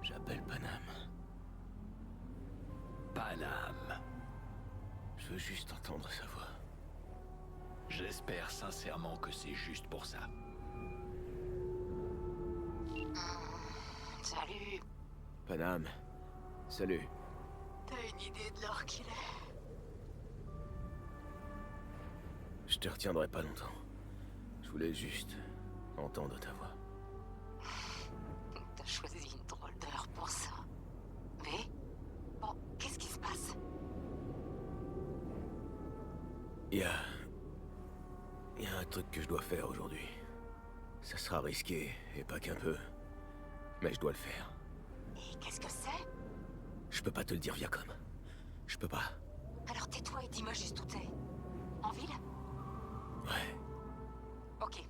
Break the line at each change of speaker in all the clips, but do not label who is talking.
J'appelle Panam.
Panam.
Je veux juste entendre sa voix.
J'espère sincèrement que c'est juste pour ça.
Salut.
Panam. Salut.
T'as une idée de l'heure qu'il est?
Je te retiendrai pas longtemps. Je voulais juste entendre ta voix.
T'as choisi une drôle d'heure pour ça. Mais... Bon, qu'est-ce qui se passe?
Il y a un truc que je dois faire aujourd'hui. Ça sera risqué, et pas qu'un peu. Mais je dois le faire.
Et qu'est-ce que c'est?
Je peux pas te le dire, Viacom. Je peux pas.
Alors tais-toi et dis-moi juste où t'es. En ville?
Ouais.
Ok.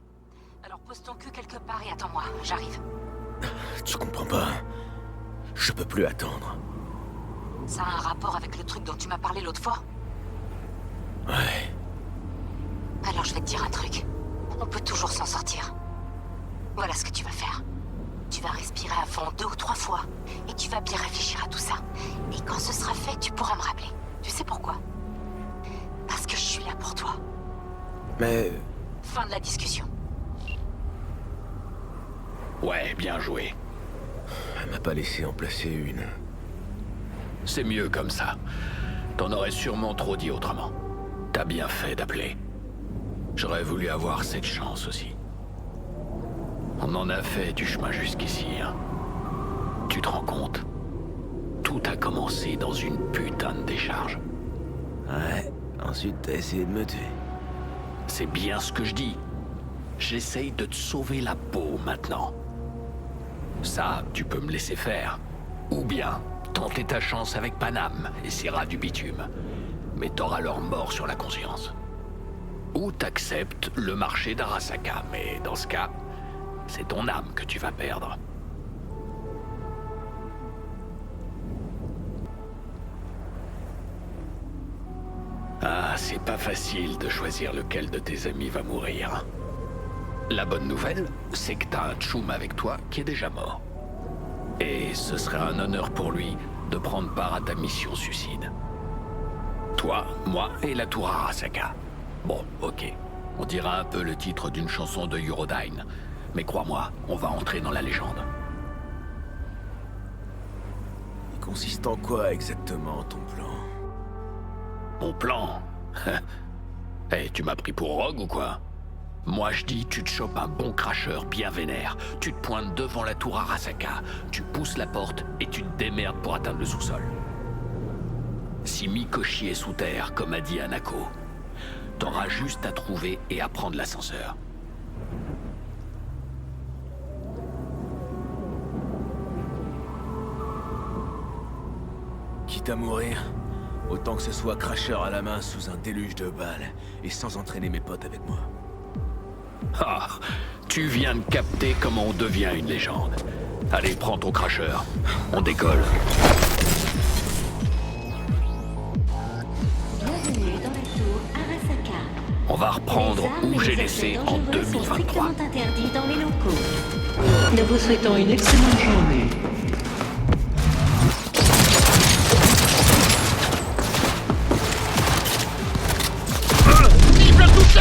Alors pose ton cul quelque part et attends-moi, j'arrive.
Tu comprends pas? Je peux plus attendre.
Ça a un rapport avec le truc dont tu m'as parlé l'autre fois?
Ouais.
Alors je vais te dire un truc. On peut toujours s'en sortir. Voilà ce que tu vas faire. Tu vas respirer à fond 2 ou 3 fois. Et tu vas bien réfléchir à tout ça. Et quand ce sera fait, tu pourras me rappeler. Tu sais pourquoi? Parce que je suis là pour toi.
Mais...
Fin de la discussion.
Ouais, bien joué.
elle m'a pas laissé en placer une.
C'est mieux comme ça. T'en aurais sûrement trop dit autrement. T'as bien fait d'appeler. J'aurais voulu avoir cette chance aussi. On en a fait du chemin jusqu'ici, hein. Tu te rends compte? Tout a commencé dans une putain de décharge.
Ouais. Ensuite, t'as essayé de me tuer.
C'est bien ce que je dis. J'essaye de te sauver la peau maintenant. Ça, tu peux me laisser faire. Ou bien, tenter ta chance avec Panam et ses rats du bitume. Mais t'auras leur mort sur la conscience. Ou t'acceptes le marché d'Arasaka, mais dans ce cas, c'est ton âme que tu vas perdre. Ah, c'est pas facile de choisir lequel de tes amis va mourir. La bonne nouvelle, c'est que t'as un Tchoum avec toi qui est déjà mort. Et ce serait un honneur pour lui de prendre part à ta mission suicide. Toi, moi et la tour Arasaka. Bon, ok. On dira un peu le titre d'une chanson de Eurodyne. Mais crois-moi, on va entrer dans la légende.
Il consiste en quoi exactement ton plan?
Mon plan? Eh, tu m'as pris pour Rogue ou quoi? Moi je dis, tu te chopes un bon cracheur bien vénère, tu te pointes devant la tour Arasaka, tu pousses la porte et tu te démerdes pour atteindre le sous-sol. Si Mikoshi est sous terre, comme a dit Hanako, t'auras juste à trouver et à prendre l'ascenseur.
Quitte à mourir, autant que ce soit cracheur à la main sous un déluge de balles et sans entraîner mes potes avec moi.
Ah, tu viens de capter comment on devient une légende. Allez, prends ton cracheur. On décolle.
Bienvenue dans la tour Arasaka.
On va reprendre
Les armes
où
et
j'ai
les
laissé
objets
en
dangereux sont
2023.
strictement interdits dans les locaux. Nous vous souhaitons une excellente journée.
Cible touchée!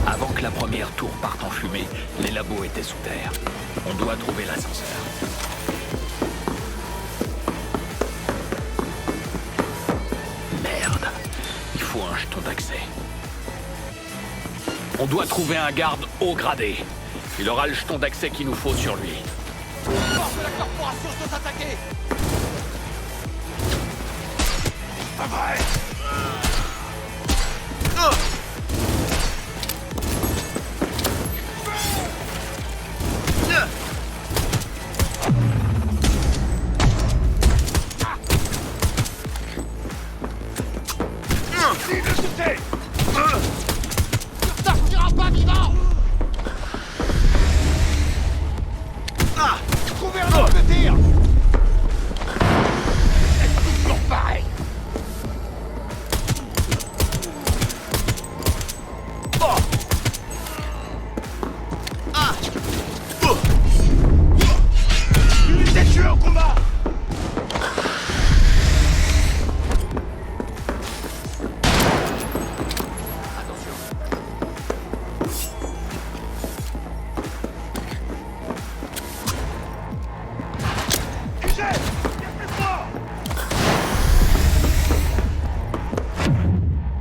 Avant que la première tour parte en fumée, les labos étaient sous terre. On doit trouver l'ascenseur. Merde, il faut un jeton d'accès. On doit trouver un garde haut gradé. Il aura le jeton d'accès qu'il nous faut sur lui.
Force de la corporation sont attaqués. Pas vrai. Cible sauté. Tu sortiras pas vivant. Trouvez un angle de tir. C'est toujours pareil. Il est tué au combat.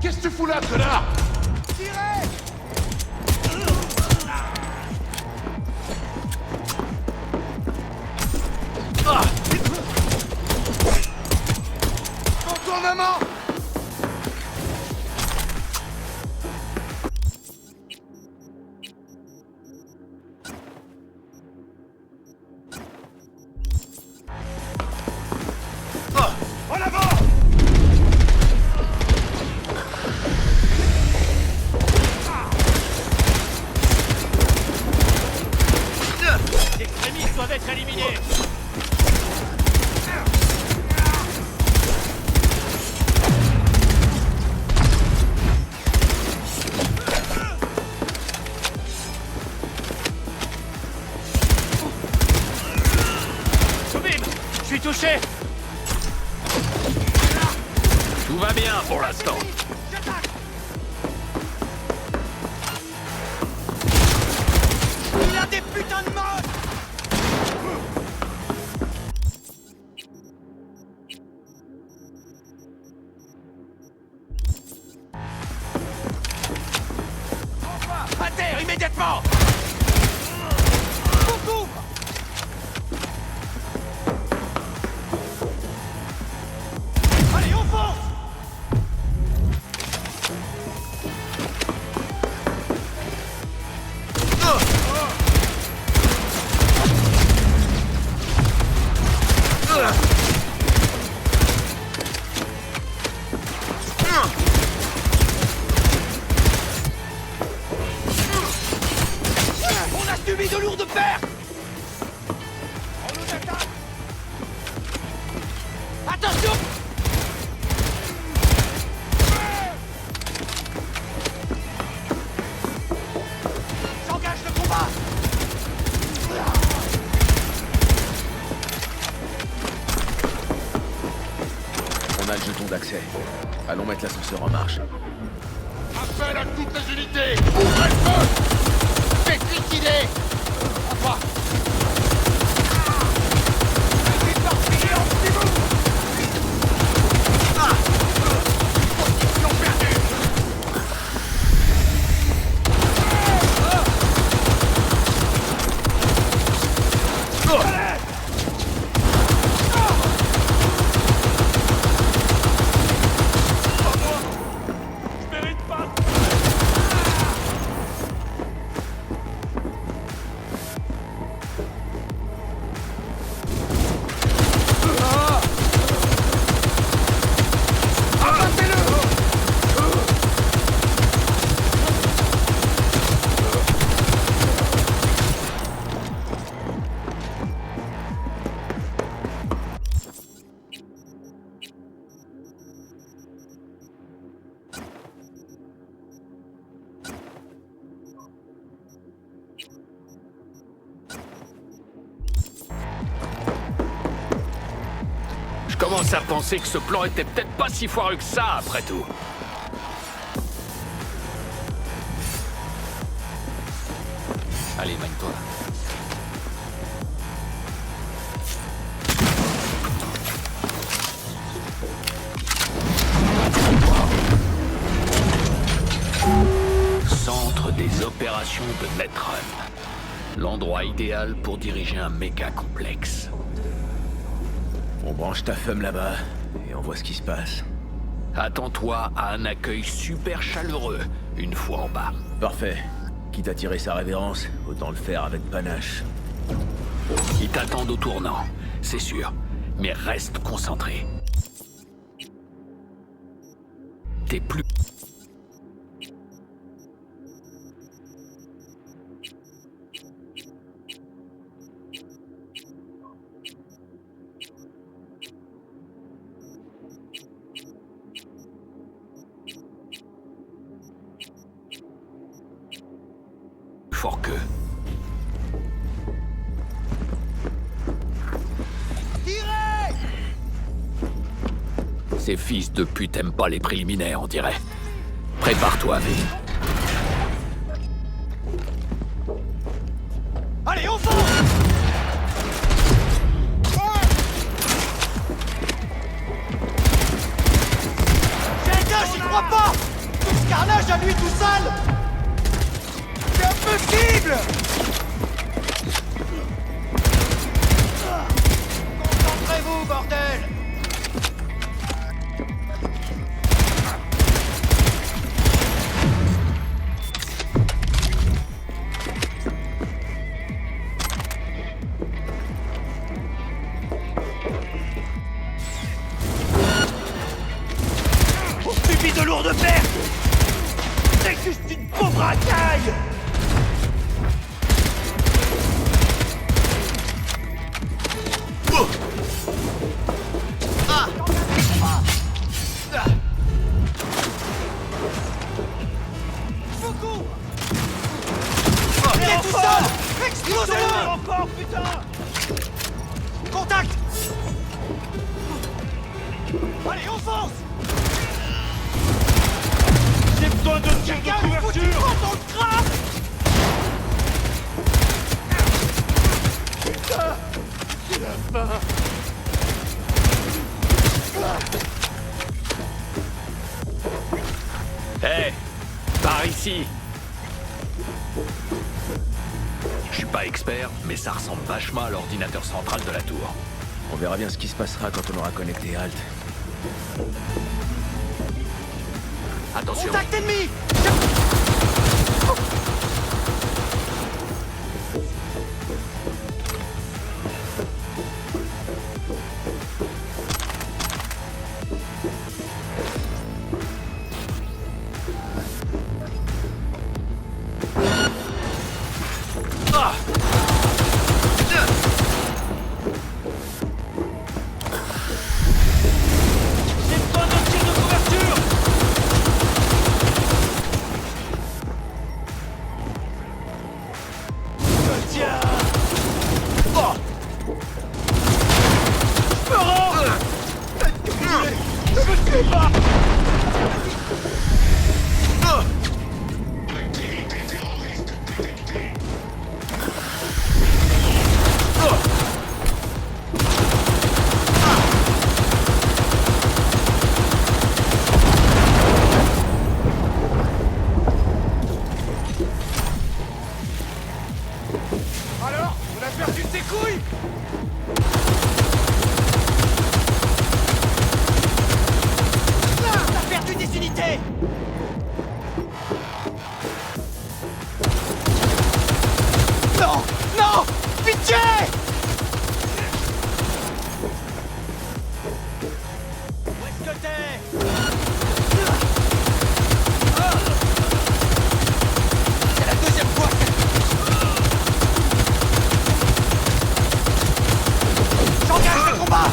Qu'est-ce que tu fous là, connard? Tirez! Contournement! En avant!
Les extrémistes doivent être éliminés. Soubib, je suis touché.
Tout va bien pour l'instant.
Il a des putains de modes! À terre, immédiatement! On couvre! Allez, on fonce! On a subi de lourdes pertes! On nous attaque! Attention! J'engage le combat!
On a le jeton d'accès. Allons mettre l'ascenseur en marche.
Appel à toutes les unités! Ouvrez le feu! Faites liquider! À toi! Allez, partir en petit bout! Position perdue! Allez!
Je mérite pas.
Je commence à penser que ce plan était peut-être pas si foireux que ça, après tout. Allez, mène-toi. Centre des opérations de Netrun. L'endroit idéal pour diriger un méga complexe.
On branche ta femme là-bas, et on voit ce qui se passe.
Attends-toi à un accueil super chaleureux une fois en bas.
Parfait. Quitte à tirer sa révérence, autant le faire avec panache.
Ils t'attendent au tournant, c'est sûr. Mais reste concentré. T'es plus... fort que... Ces fils de pute aiment pas les préliminaires, on dirait. Prépare-toi, V.
Allez, on fonce! J'ai un gars, j'y crois pas! Tout ce carnage à lui tout seul! C'est impossible! Concentrez-vous, bordel! De lourde perte! C'est juste une pauvre racaille! Oh. Ah. Ah. Beaucoup! Oh, il est tout seul! Explosez-le! Encore, putain! Contact! Allez, on fonce! J'ai besoin de tir de couverture! Dans le crâne! Putain! C'est la fin!
Hé! Par ici! Je suis pas expert, mais ça ressemble vachement à l'ordinateur central de la tour.
On verra bien ce qui se passera quand on aura connecté Halt.
Attention!
Contact ennemi! Alors, on a perdu ses couilles! Ah, t'as perdu des unités! Non! Non! Pitié! Où est-ce que t'es? C'est la deuxième fois que... J'engage le combat!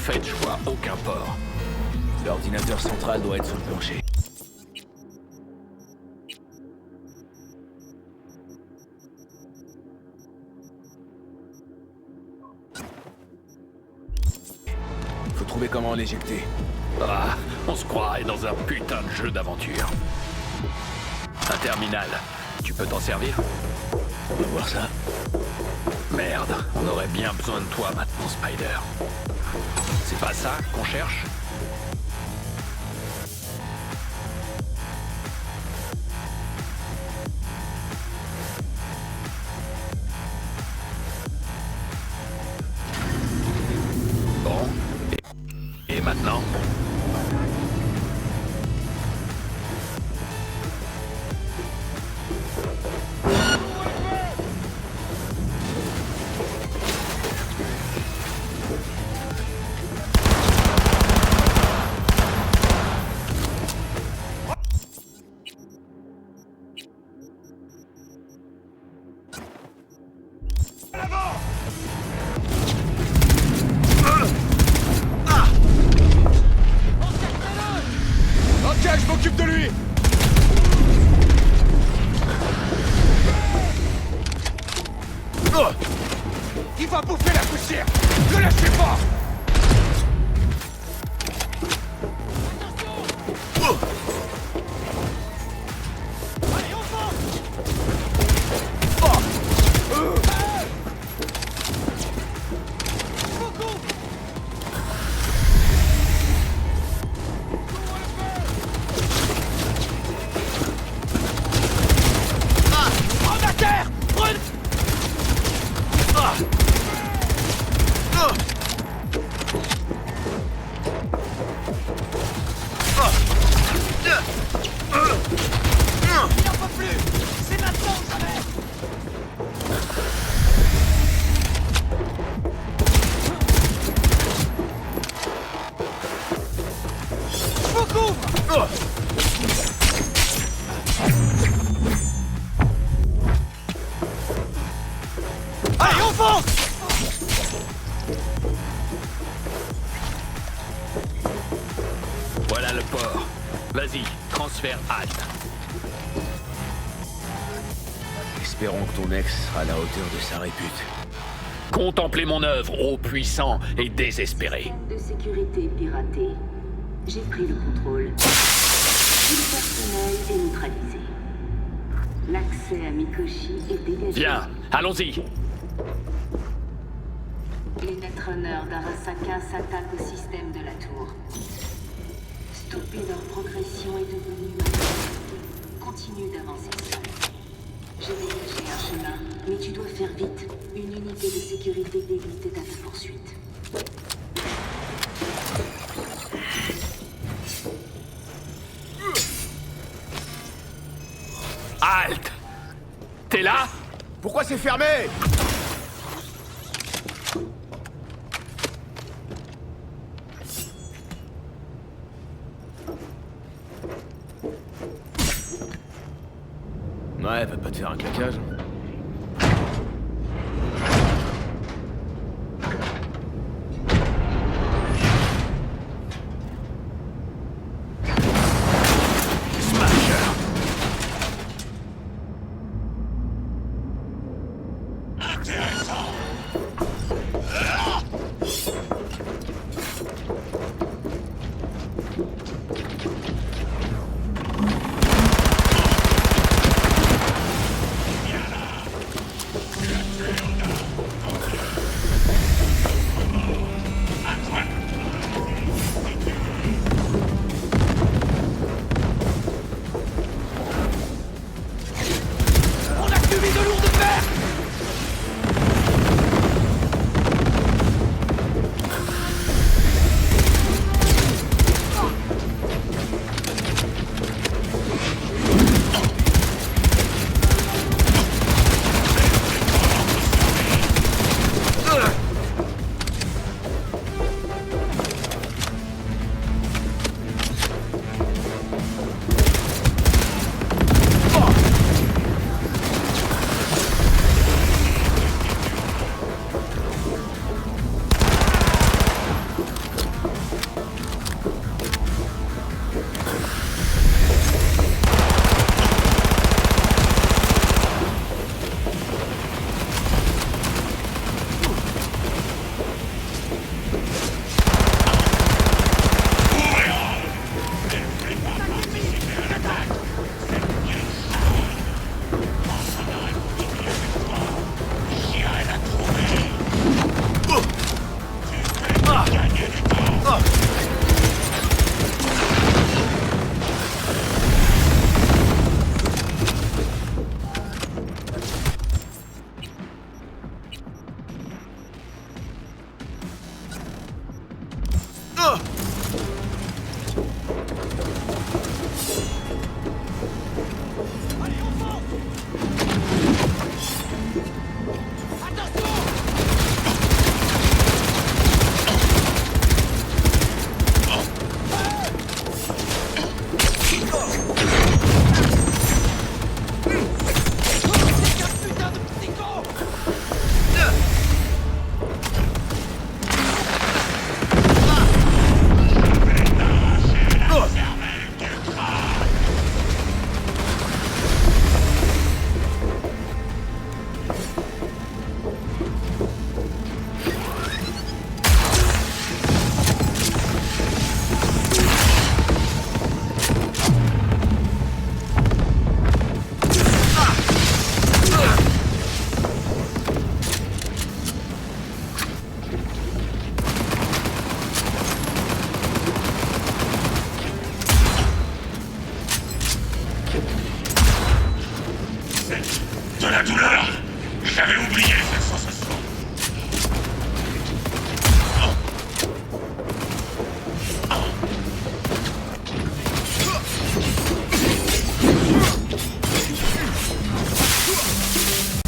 fait, je vois aucun port.
L'ordinateur central doit être sur le plancher. Faut trouver comment l'éjecter.
Ah, on se croirait dans un putain de jeu d'aventure. Un terminal, tu peux t'en servir?
On va voir ça.
Merde, on aurait bien besoin de toi maintenant, Spider. C'est pas ça qu'on cherche? Bon. Et maintenant?
Ok, je m'occupe de lui. Il va bouffer la poussière. Ne lâchez pas. Allez, on fonce. En à terre. Brûle. Il en peut plus. C'est maintenant ou jamais. Je vous couvre. Allez, on fonce.
Voilà le port. Vas-y, transfère Alt.
Espérons que ton ex sera à la hauteur de sa répute.
Contemplez mon œuvre, ô puissant et désespéré.
De sécurité piratée. J'ai pris le contrôle. Tout le personnel est neutralisé. L'accès à Mikoshi est dégagé.
Bien, allons-y.
Les netrunners d'Arasaka s'attaquent au système de la tour. Stopper leur progression est devenu ma priorité. Continue d'avancer seul. J'ai dégagé un chemin, mais tu dois faire vite. Une unité de sécurité d'élite est à ta poursuite.
Alt! T'es là?
Pourquoi c'est fermé?
Ouais, va pas te faire un claquage.
De la douleur. J'avais oublié cette sensation.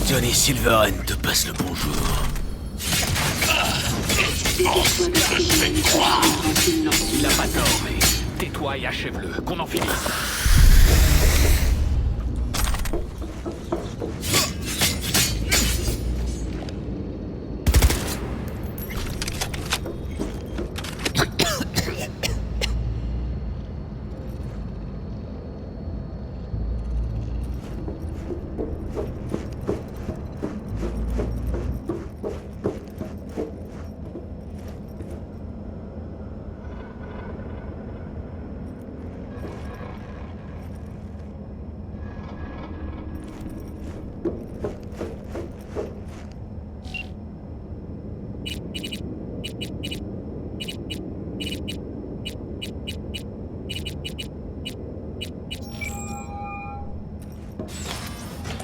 Johnny Silverhand te passe le bonjour.
Il a pas tort, mais tais-toi et achève-le, qu'on en finisse.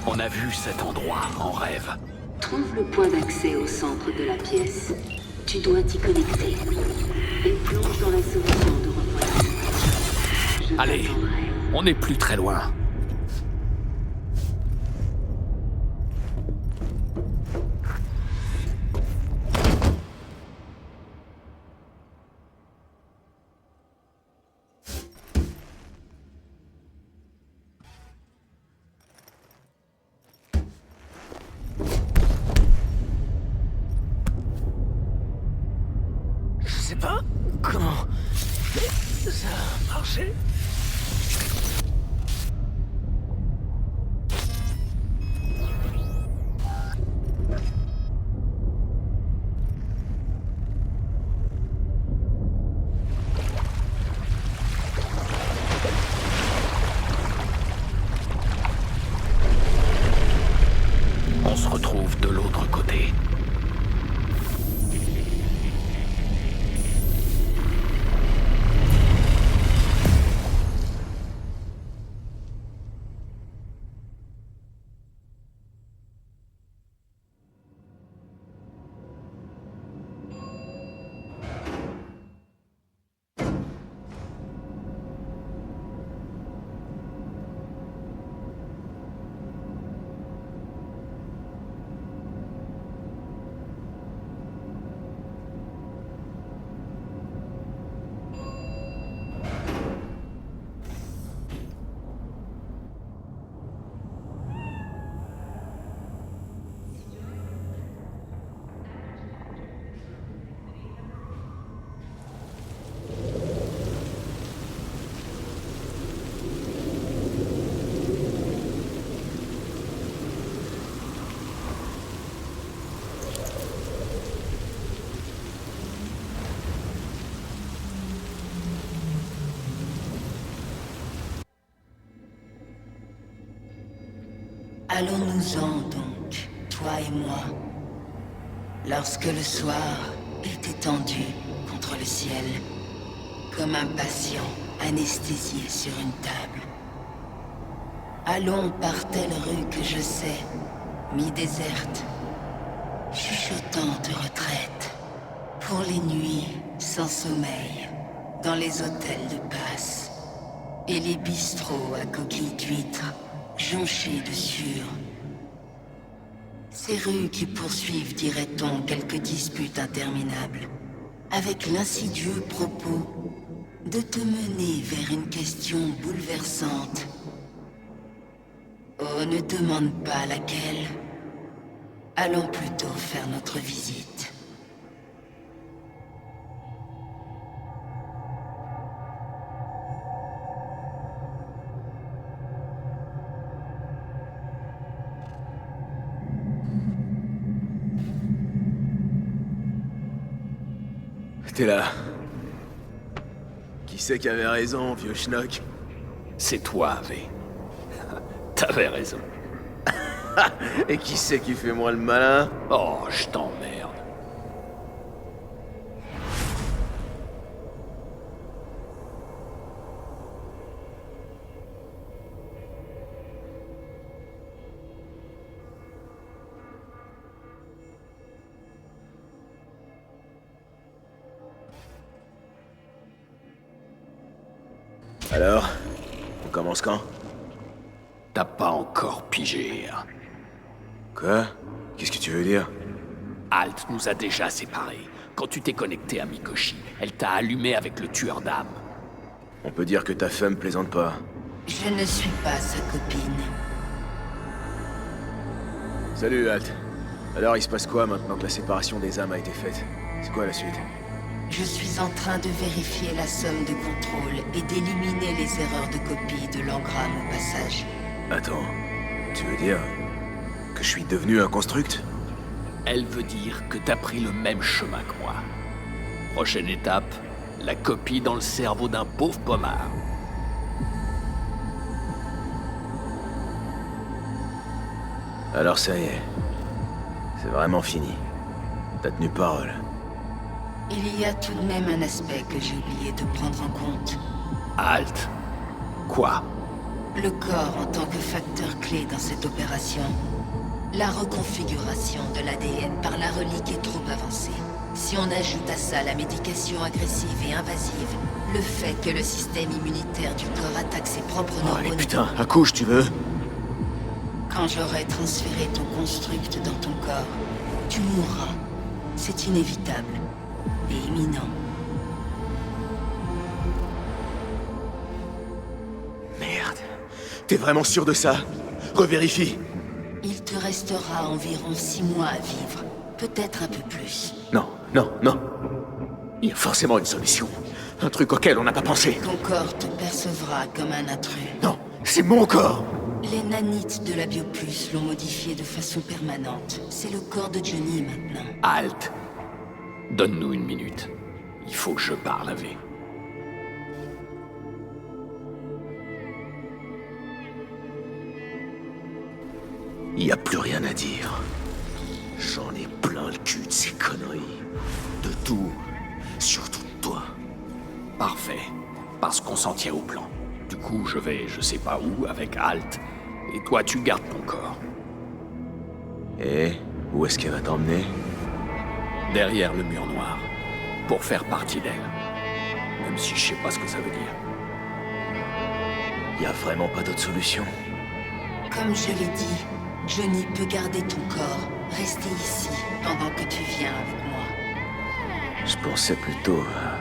On a vu cet endroit en rêve.
Trouve le point d'accès au centre de la pièce. Tu dois t'y connecter. Et plonge dans la solution de refroidissement. Je
Allez,
t'attendrai.
on n'est plus très loin.
Je sais pas comment ça a marché.
On se retrouve de l'autre côté.
Allons-nous-en donc, toi et moi. Lorsque le soir est étendu contre le ciel, comme un patient anesthésié sur une table. Allons par telle rue que je sais, mi-déserte, chuchotante retraite, pour les nuits sans sommeil, dans les hôtels de passe, et les bistrots à coquilles d'huîtres, jonchés de sueur. Ces rues qui poursuivent, dirait-on, quelques disputes interminables, avec l'insidieux propos de te mener vers une question bouleversante. Oh, ne demande pas laquelle. Allons plutôt faire notre visite.
T'es là. Qui c'est qui avait raison, vieux schnock?
C'est toi, V. T'avais raison.
Et qui c'est qui fait moi le malin?
Oh, je t'emmerde.
Alors, on commence quand?
T'as pas encore pigé, hein.
Quoi? Qu'est-ce que tu veux dire?
Alt nous a déjà séparés. Quand tu t'es connecté à Mikoshi, elle t'a allumé avec le tueur d'âme.
On peut dire que ta femme plaisante pas.
Je ne suis pas sa copine.
Salut, Alt. Alors, il se passe quoi maintenant que la séparation des âmes a été faite? C'est quoi la suite?
Je suis en train de vérifier la somme de contrôle et d'éliminer les erreurs de copie de l'engramme au passage.
Attends, tu veux dire que je suis devenu un construct?
Elle veut dire que t'as pris le même chemin que moi. Prochaine étape, la copie dans le cerveau d'un pauvre pommard.
Alors ça y est. C'est vraiment fini. T'as tenu parole.
Il y a tout de même un aspect que j'ai oublié de prendre en compte.
Alt. Quoi?
Le corps en tant que facteur clé dans cette opération. La reconfiguration de l'ADN par la relique est trop avancée. Si on ajoute à ça la médication agressive et invasive, le fait que le système immunitaire du corps attaque ses propres
Oh,
neurones...
allez, putain, accouche, tu veux?
Quand j'aurai transféré ton construct dans ton corps, tu mourras. C'est inévitable. Et imminent.
Merde. T'es vraiment sûr de ça? Revérifie.
Il te restera environ 6 mois à vivre. Peut-être un peu plus.
Non, non, non. Il y a forcément une solution. Un truc auquel on n'a pas pensé.
Ton corps te percevra comme un intrus.
Non, c'est mon corps.
Les nanites de la Bioplus l'ont modifié de façon permanente. C'est le corps de Johnny maintenant.
Alt. Donne-nous une minute. Il faut que je parle à V.
Il n'y a plus rien à dire. J'en ai plein le cul de ces conneries. De tout. Surtout de toi.
Parfait. Parce qu'on s'en tient au plan. Du coup, je vais je sais pas où avec Alt. Et toi, tu gardes ton corps.
Et où est-ce qu'elle va t'emmener?
Derrière le mur noir. Pour faire partie d'elle. Même si je sais pas ce que ça veut dire.
Il y a vraiment pas d'autre solution.
Comme je l'ai dit, Johnny peut garder ton corps, rester ici, pendant que tu viens avec moi.
Je pensais plutôt à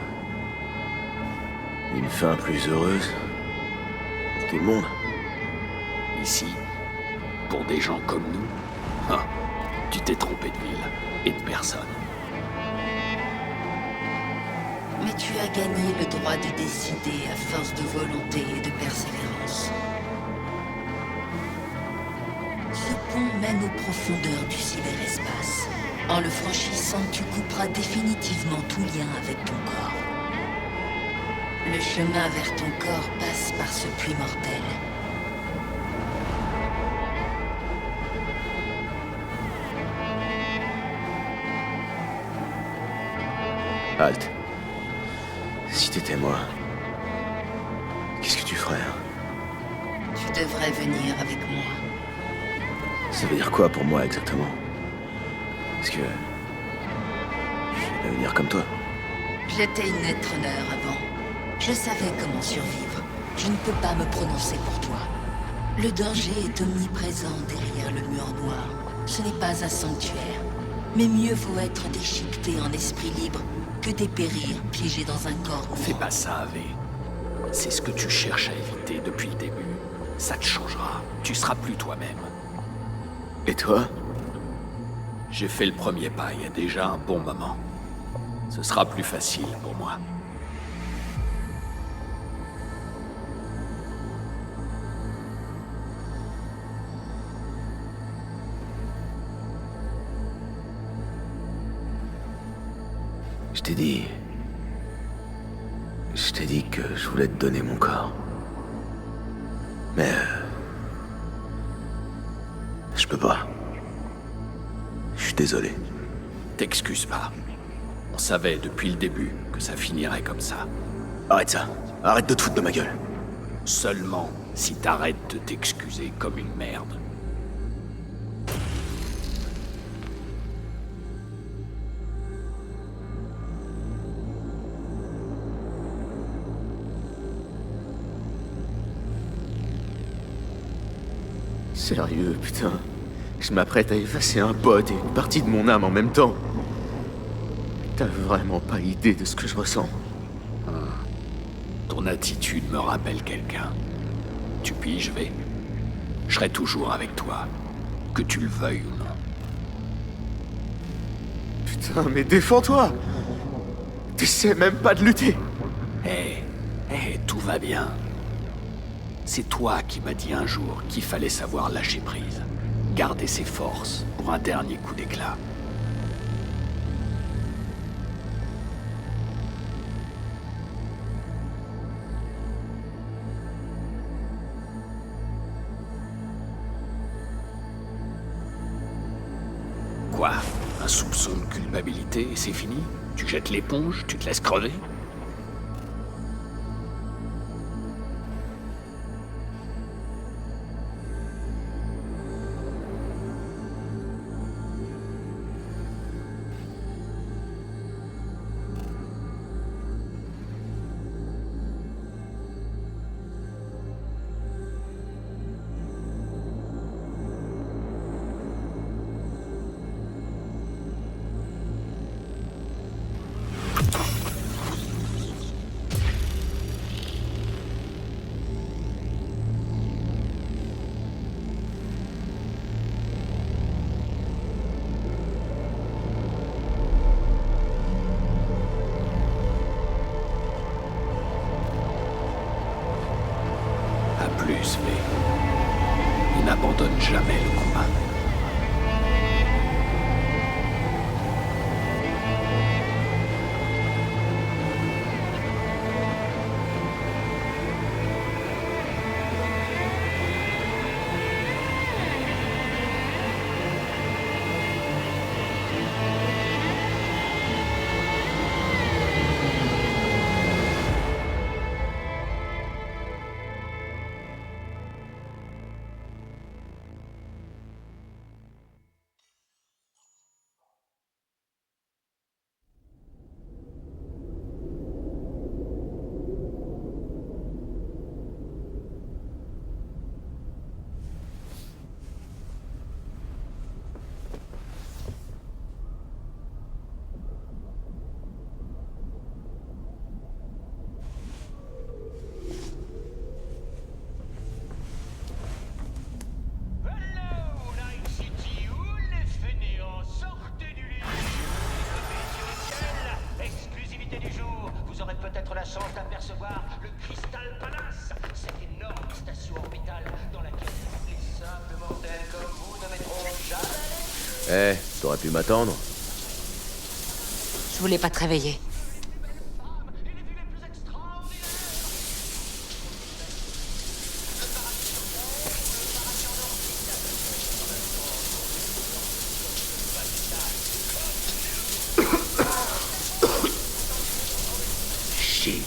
une fin plus heureuse. Pour tout le monde.
Ici, pour des gens comme nous, ah, tu t'es trompé de ville et de personne.
Mais tu as gagné le droit de décider à force de volonté et de persévérance. Ce pont mène aux profondeurs du cyberespace. En le franchissant, tu couperas définitivement tout lien avec ton corps. Le chemin vers ton corps passe par ce puits mortel.
Halt. Si t'étais moi, qu'est-ce que tu ferais?
Tu devrais venir avec moi.
Ça veut dire quoi pour moi exactement? Parce que... je vais devenir comme toi.
J'étais une Netrunner avant. Je savais comment survivre. Je ne peux pas me prononcer pour toi. Le danger est omniprésent derrière le mur noir. Ce n'est pas un sanctuaire. Mais mieux vaut être déchiqueté en esprit libre que dépérir piégé dans un corps noir.
Fais pas ça, V. C'est ce que tu cherches à éviter depuis le début. Ça te changera. Tu seras plus toi-même.
Et toi?
J'ai fait le premier pas il y a déjà un bon moment. Ce sera plus facile pour moi.
Je t'ai dit... je t'ai dit que je voulais te donner mon corps. Mais... je peux pas. Je suis désolé.
T'excuses pas. On savait depuis le début que ça finirait comme ça.
Arrête ça. Arrête de te foutre de ma gueule.
Seulement si t'arrêtes de t'excuser comme une merde.
Sérieux, putain. Je m'apprête à effacer un pote et une partie de mon âme en même temps. T'as vraiment pas idée de ce que je ressens.
Ton attitude me rappelle quelqu'un. Tu piges, V? Je serai toujours avec toi, que tu le veuilles ou non.
Putain, mais défends-toi! T'essaies même pas de lutter!
Tout va bien. C'est toi qui m'as dit un jour qu'il fallait savoir lâcher prise. Garder ses forces pour un dernier coup d'éclat. Quoi? Un soupçon de culpabilité et c'est fini? Tu jettes l'éponge? Tu te laisses crever? Mais il n'abandonne jamais le combat.
Peut-être la chance d'apercevoir le Crystal Palace, cette énorme station orbitale dans laquelle les simples mortels comme vous ne mettront jamais.
T'aurais pu m'attendre.
Je voulais pas te réveiller.
qui?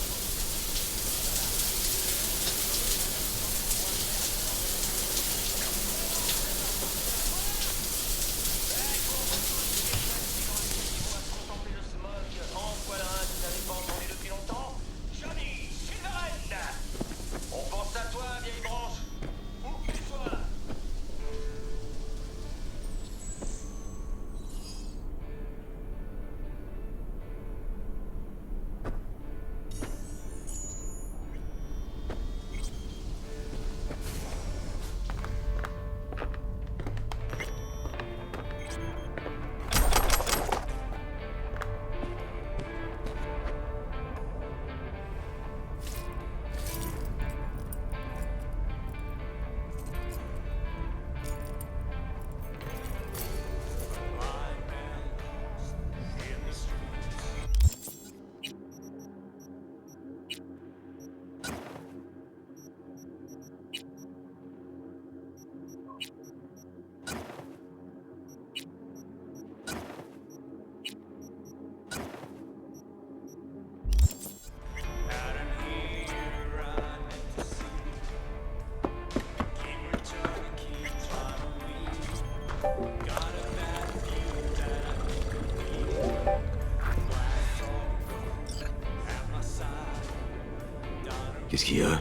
Qu'est-ce qu'il y a?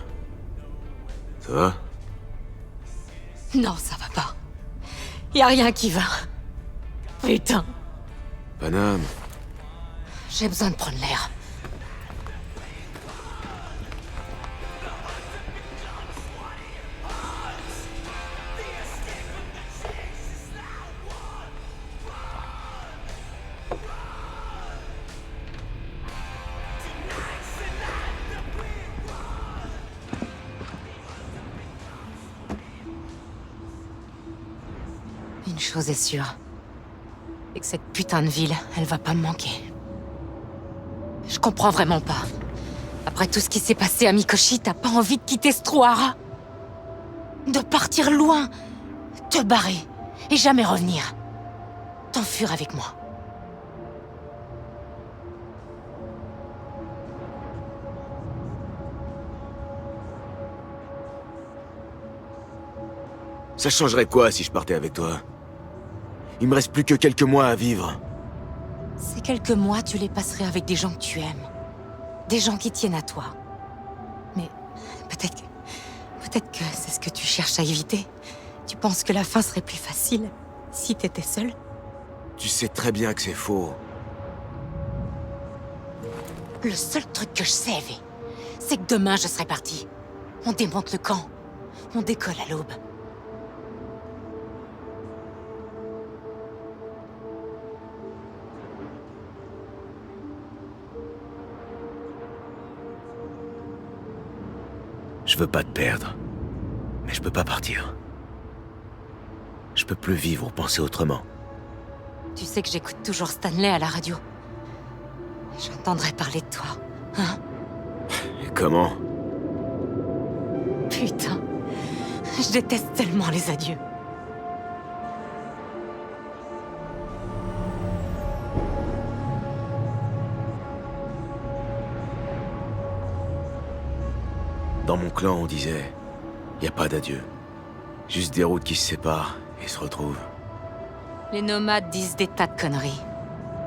Ça va?
Non, ça va pas. Y a rien qui va. Putain,
Paname.
j'ai besoin de prendre l'air. Une chose est sûre. C'est que cette putain de ville, elle va pas me manquer. Je comprends vraiment pas. Après tout ce qui s'est passé à Mikoshi, t'as pas envie de quitter ce trou Hara? De partir loin, te barrer, et jamais revenir. T'enfuir avec moi.
Ça changerait quoi si je partais avec toi? Il me reste plus que quelques mois à vivre.
Ces quelques mois, tu les passerais avec des gens que tu aimes. Des gens qui tiennent à toi. Mais peut-être que c'est ce que tu cherches à éviter. Tu penses que la fin serait plus facile si t'étais seul?
Tu sais très bien que c'est faux.
Le seul truc que je sais, V, c'est que demain je serai parti. On démonte le camp. On décolle à l'aube.
Je veux pas te perdre. Mais je peux pas partir. Je peux plus vivre ou penser autrement.
Tu sais que j'écoute toujours Stanley à la radio. J'entendrai parler de toi, hein?
Et comment?
Putain, je déteste tellement les adieux.
Dans mon clan, on disait, y a pas d'adieu. Juste des routes qui se séparent et se retrouvent.
Les nomades disent des tas de conneries.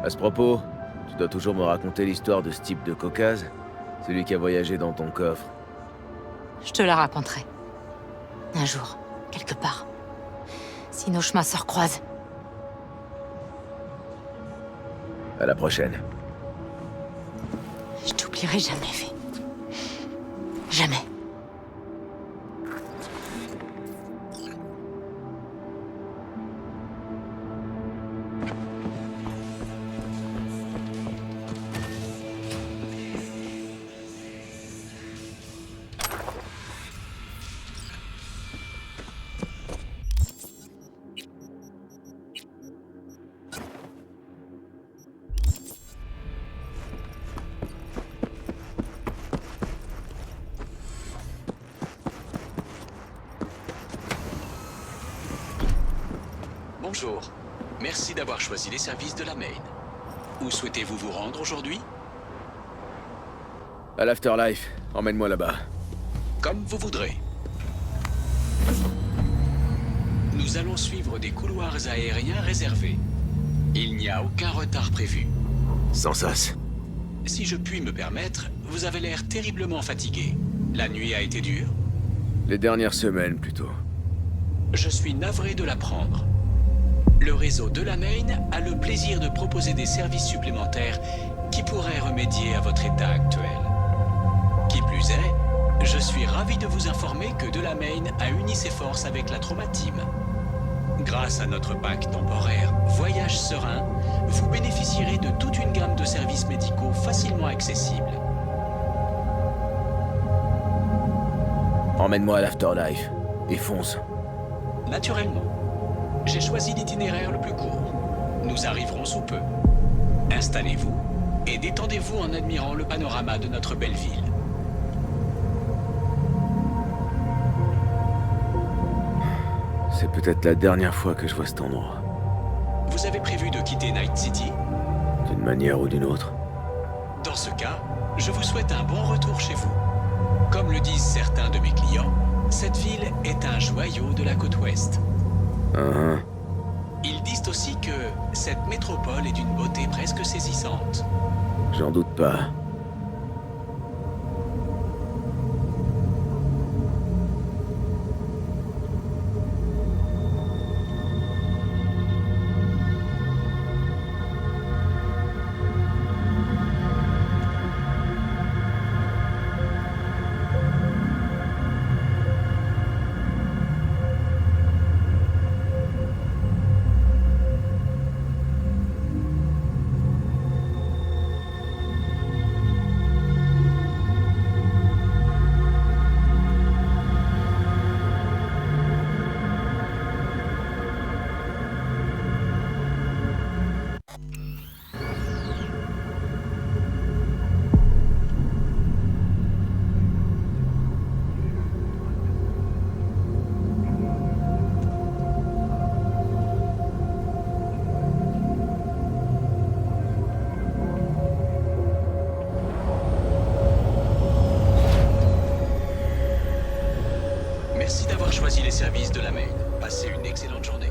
À ce propos, tu dois toujours me raconter l'histoire de ce type de Caucase, celui qui a voyagé dans ton coffre.
Je te la raconterai. Un jour, quelque part. Si nos chemins se recroisent.
À la prochaine.
Je t'oublierai jamais, V. Jamais.
Bonjour. Merci d'avoir choisi les services de la Maine. Où souhaitez-vous vous rendre aujourd'hui?
À l'Afterlife, emmène-moi là-bas.
Comme vous voudrez. Nous allons suivre des couloirs aériens réservés. Il n'y a aucun retard prévu.
Sans sas.
Si je puis me permettre, vous avez l'air terriblement fatigué. La nuit a été dure?
Les dernières semaines, plutôt.
Je suis navré de l'apprendre. Le réseau de la Main a le plaisir de proposer des services supplémentaires qui pourraient remédier à votre état actuel. Qui plus est, je suis ravi de vous informer que de la Main a uni ses forces avec la Trauma Team. Grâce à notre pack temporaire Voyage Serein, vous bénéficierez de toute une gamme de services médicaux facilement accessibles.
Emmène-moi à l'Afterlife. Et fonce.
Naturellement. J'ai choisi l'itinéraire le plus court. Nous arriverons sous peu. Installez-vous et détendez-vous en admirant le panorama de notre belle ville.
C'est peut-être la dernière fois que je vois cet endroit.
Vous avez prévu de quitter Night City?
D'une manière ou d'une autre.
Dans ce cas, je vous souhaite un bon retour chez vous. Comme le disent certains de mes clients, cette ville est un joyau de la côte ouest. Ils disent aussi que cette métropole est d'une beauté presque saisissante.
J'en doute pas.
Merci d'avoir choisi les services de la Main. Passez une excellente journée.